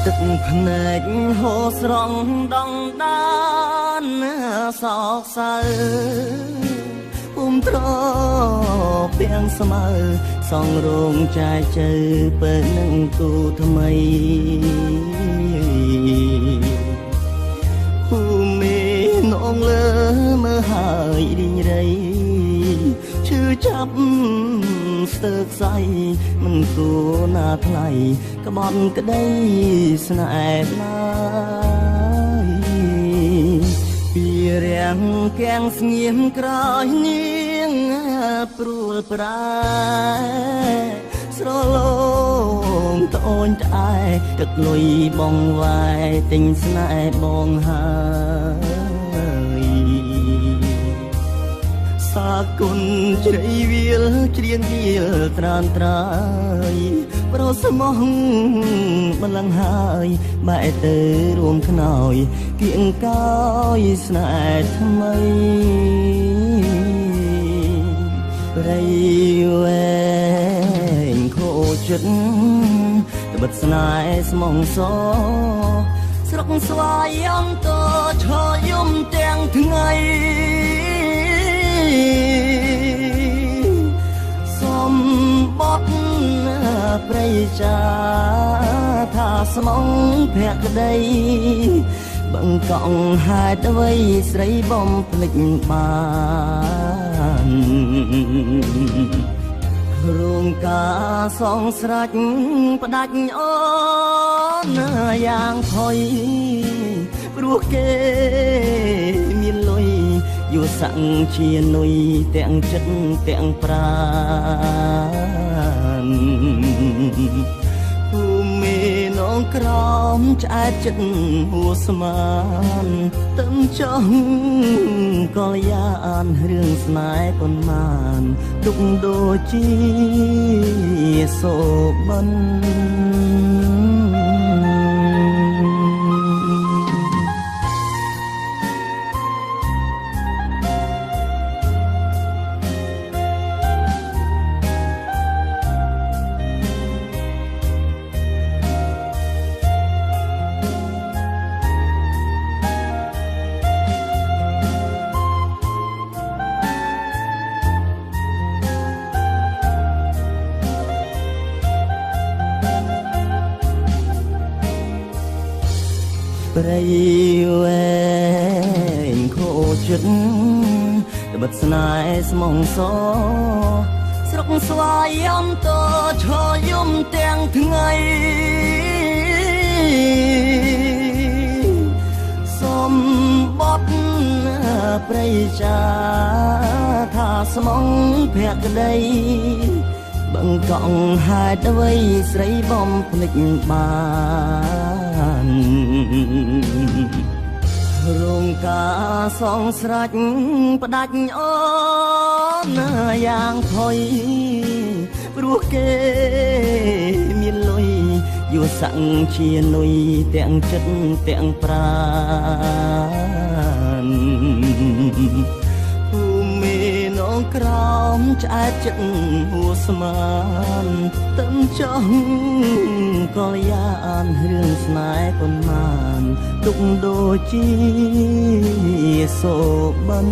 ទឹកភ្នែកហូរស្រង់ដងដានសោកសៅត្រពាំងស្មៅសងរោងចាយជើពេលនឹងគូថ្មីភូមិនងលើមើលហើយរីងរៃឈឺចាប់ស្ទើរខ្សែមិនគួរណាថ្លៃក្បត់ក្តីស្នេហ៍ឡើយពីរាំងគាំងស្ងៀមក្រោយនាងព្រួលប្រែស្រលងត្អូនត្អែទឹកលុយបងវាយទិញស្នេហ៍បងហើយសាគុណជ្រៃវាលច្រៀងវាលត្រានត្រើយប្រស្មោះម្លឹងហើយបែកទៅរួមខ្នើយគៀងកោយស្នេហ៍ថ្មីព្រៃវែងខូចចិត្តត្បិតស្នេហ៍ស្មងសស្រុកស្វាយអន្តឈរយំទាំងថ្ងៃសំបត់ព្រៃចាថាស្មងភក្តីបង្កង់ហេតុអ្វីស្រីបំភ្លេចបានរោងការសងស្រាច់ផ្ដាច់អូនយ៉ាងថយព្រោះគេមានលុយយល់សាំងជានុយទាំងចិត្តទាំងប្រាណភូមិនងក្រមឆ្អែតចិត្តហួស្មានទឹមចង់កលយានរឿងស្នេហ៍ប៉ុន្មានទុកដូចជាសូបិនព្រៃវែងខូចចិត្តត្បិតស្នេហ៍ស្មងសស្រុកស្វាយអន្តឈរយំទាំងថ្ងៃសំបត់ព្រៃចាថាស្មងភក្តីបង្កង់ហេតុអ្វីស្រីបំភ្លេចបានរោងការសងស្រាច់ផ្ដាច់អូនយ៉ាងថយព្រោះគេមានលុយយល់សាំងជានុយទាំងចិត្តទាំងប្រាណភូមិនងក្រមឆ្អែតចិត្តហួស្មានទឹមចង់កលយានរឿងស្នេហ៍ប៉ុន្មានទុកដូចជាសូបិន